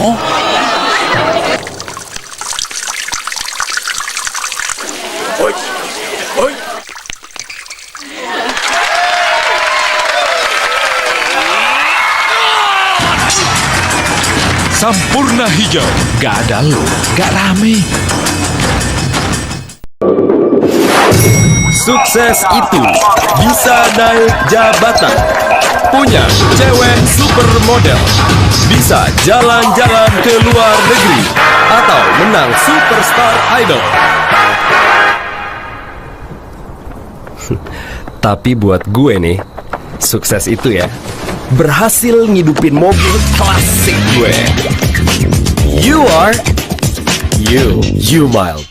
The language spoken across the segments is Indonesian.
Oh, oi, oi. Sampurna hijau, gak ada lo, gak rame. Sukses itu bisa naik jabatan, punya cewek supermodel, bisa jalan-jalan ke luar negeri, atau menang Superstar Idol. Tapi buat gue nih, sukses itu ya berhasil ngidupin mobil klasik gue. You are you mild.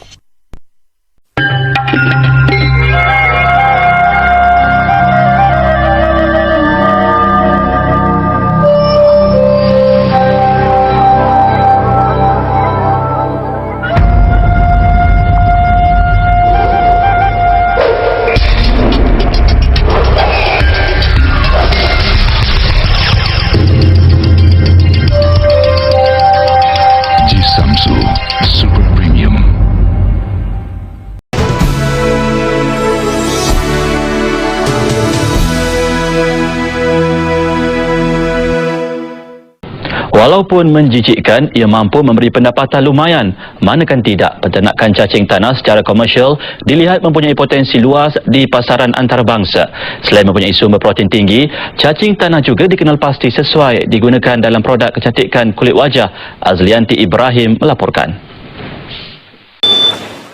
Samsu Super Premium. Walaupun menjijikkan, ia mampu memberi pendapatan lumayan. Manakan tidak, peternakan cacing tanah secara komersial dilihat mempunyai potensi luas di pasaran antarabangsa. Selain mempunyai sumber protein tinggi, cacing tanah juga dikenal pasti sesuai digunakan dalam produk kecantikan kulit wajah. Azlianti Ibrahim melaporkan.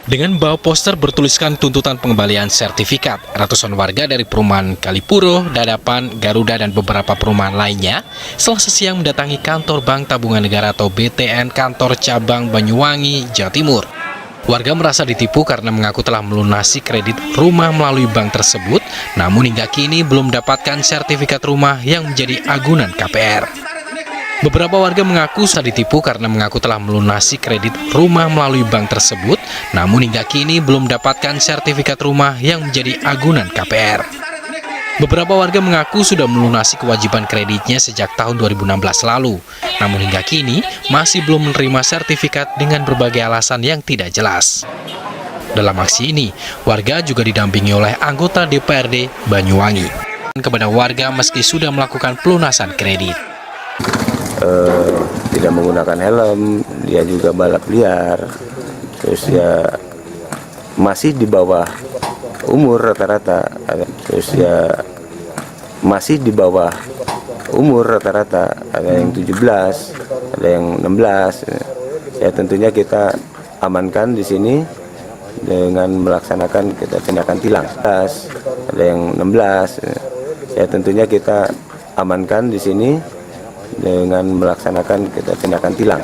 Dengan bawa poster bertuliskan tuntutan pengembalian sertifikat, ratusan warga dari perumahan Kalipuro, Dadapan, Garuda, dan beberapa perumahan lainnya Selasa siang mendatangi kantor Bank Tabungan Negara atau BTN kantor cabang Banyuwangi, Jawa Timur. Warga merasa ditipu karena mengaku telah melunasi kredit rumah melalui bank tersebut, namun hingga kini belum mendapatkan sertifikat rumah yang menjadi agunan KPR. Beberapa warga mengaku sudah ditipu karena mengaku telah melunasi kredit rumah melalui bank tersebut, namun hingga kini belum mendapatkan sertifikat rumah yang menjadi agunan KPR. Beberapa warga mengaku sudah melunasi kewajiban kreditnya sejak tahun 2016 lalu, namun hingga kini masih belum menerima sertifikat dengan berbagai alasan yang tidak jelas. Dalam aksi ini, warga juga didampingi oleh anggota DPRD Banyuwangi kepada warga meski sudah melakukan pelunasan kredit. Tidak menggunakan helm, dia juga balap liar, terus ya masih di bawah umur rata-rata, terus ya masih di bawah umur rata-rata, ada yang 17, ada yang 16. Ya tentunya kita amankan di sini dengan melaksanakan kita tindakan tilang. Ada yang 16, ya tentunya kita amankan di sini dengan melaksanakan kita tindakan tilang.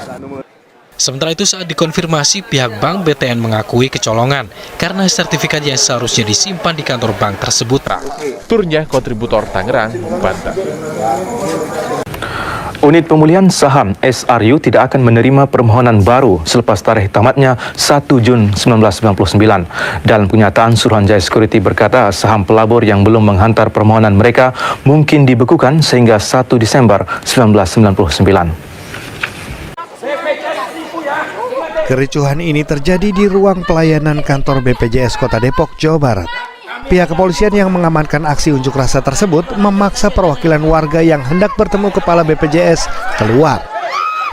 Sementara itu saat dikonfirmasi, pihak Bank BTN mengakui kecolongan karena sertifikat yang seharusnya disimpan di kantor bank tersebut. Turnya kontributor Tangerang, Banten. Unit pemulihan saham SRU tidak akan menerima permohonan baru selepas tarikh tamatnya 1 Jun 1999. Dalam kenyataan, Suruhanjaya Security berkata saham pelabur yang belum menghantar permohonan mereka mungkin dibekukan sehingga 1 Desember 1999. Kericuhan ini terjadi di ruang pelayanan kantor BPJS Kota Depok, Jawa Barat. Pihak kepolisian yang mengamankan aksi unjuk rasa tersebut memaksa perwakilan warga yang hendak bertemu kepala BPJS keluar.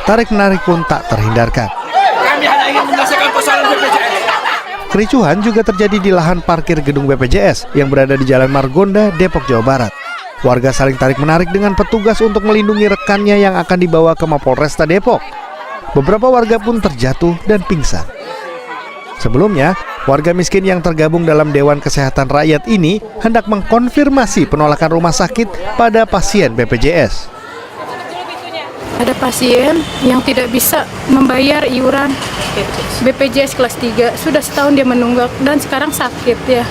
Tarik-menarik pun tak terhindarkan. Kami hanya ingin menyelesaikan persoalan BPJS. Kericuhan juga terjadi di lahan parkir gedung BPJS yang berada di Jalan Margonda, Depok, Jawa Barat. Warga saling tarik-menarik dengan petugas untuk melindungi rekannya yang akan dibawa ke Mapolresta Depok. Beberapa warga pun terjatuh dan pingsan. Sebelumnya, warga miskin yang tergabung dalam Dewan Kesehatan Rakyat ini hendak mengkonfirmasi penolakan rumah sakit pada pasien BPJS. Ada pasien yang tidak bisa membayar iuran BPJS kelas 3. Sudah setahun dia menunggak dan sekarang sakit ya.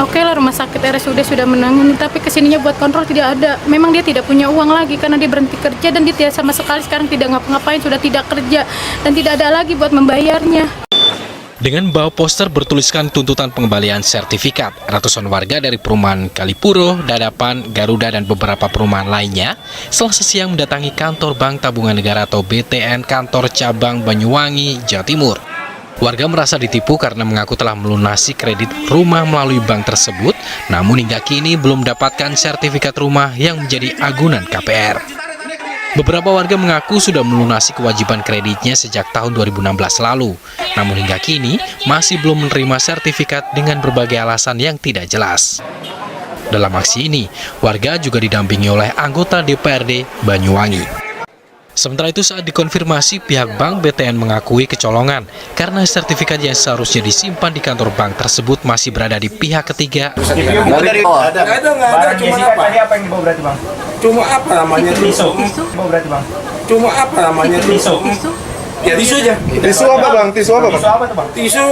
Oke lah, rumah sakit RSUD sudah menangani, tapi kesininya buat kontrol tidak ada. Memang dia tidak punya uang lagi karena dia berhenti kerja dan dia tidak sama sekali sekarang tidak ngapa-ngapain, sudah tidak kerja dan tidak ada lagi buat membayarnya. Dengan membawa poster bertuliskan tuntutan pengembalian sertifikat, ratusan warga dari perumahan Kalipuro, Dadapan, Garuda, dan beberapa perumahan lainnya Selasa siang mendatangi kantor Bank Tabungan Negara atau BTN kantor cabang Banyuwangi, Jawa Timur. Warga merasa ditipu karena mengaku telah melunasi kredit rumah melalui bank tersebut, namun hingga kini belum mendapatkan sertifikat rumah yang menjadi agunan KPR. Beberapa warga mengaku sudah melunasi kewajiban kreditnya sejak tahun 2016 lalu, namun hingga kini masih belum menerima sertifikat dengan berbagai alasan yang tidak jelas. Dalam aksi ini, warga juga didampingi oleh anggota DPRD Banyuwangi. Sementara itu saat dikonfirmasi, pihak bank BTN mengakui kecolongan karena sertifikat yang seharusnya disimpan di kantor bank tersebut masih berada di pihak ketiga. Nggak ada, cuma apa? Apa yang dibawa berarti bang? Cuma apa namanya? Tisu. Dibawa berarti bang? Cuma apa namanya? Tisu. Ya tisu aja. Tisu apa bang? Tisu apa bang? Tisu apa tuh bang? Tisu.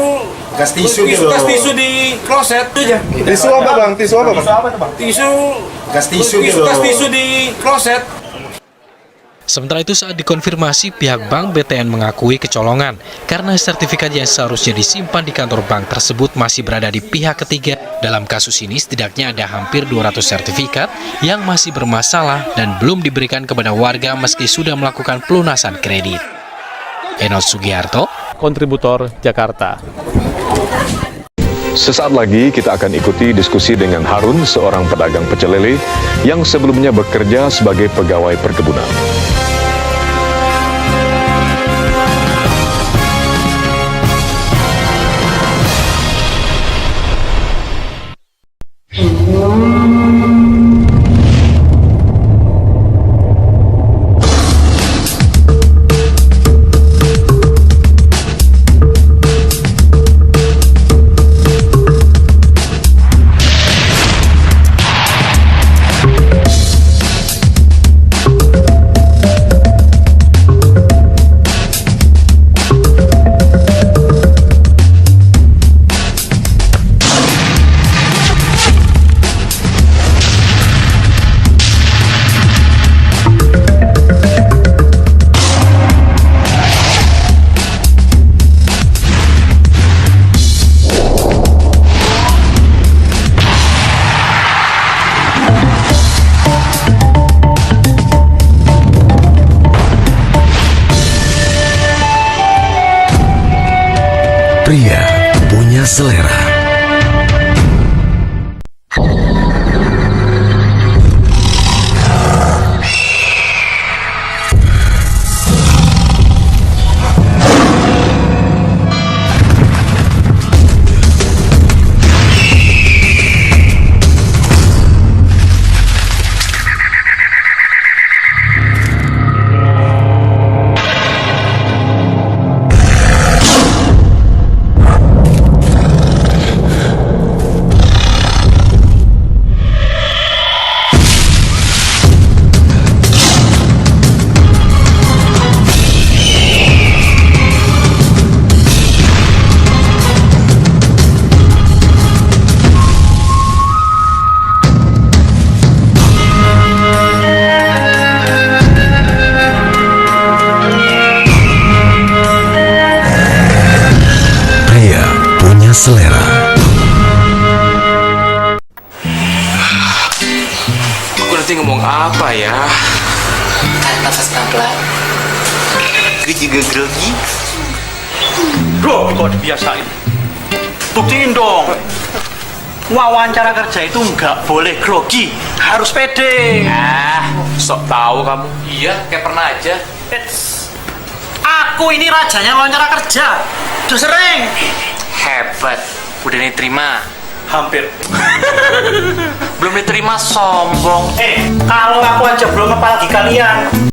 Gas tisu di kloset aja. Tisu apa bang? Tisu apa bang? Tisu apa tuh bang? Tisu. Gas tisu di kloset. Sementara itu saat dikonfirmasi, pihak bank BTN mengakui kecolongan karena sertifikat yang seharusnya disimpan di kantor bank tersebut masih berada di pihak ketiga. Dalam kasus ini setidaknya ada hampir 200 sertifikat yang masih bermasalah dan belum diberikan kepada warga meski sudah melakukan pelunasan kredit. Enos Sugiharto, Kontributor Jakarta. Sesaat lagi kita akan ikuti diskusi dengan Harun, seorang pedagang pecel lele yang sebelumnya bekerja sebagai pegawai perkebunan. Pria punya selera. Selera. Aku nanti ngomong apa ya? Nafas pelan-pelan. Gue juga grogi. Bro, kok dibiasain? Buktiin dong. Wawancara kerja itu nggak boleh grogi, harus pede. Sok tahu kamu. Iya, kayak pernah aja. Aku ini rajanya wawancara kerja. Udah sering. Hebat, udah diterima. Hampir. Belum diterima, sombong. Kalau aku aja belum, apalagi kalian.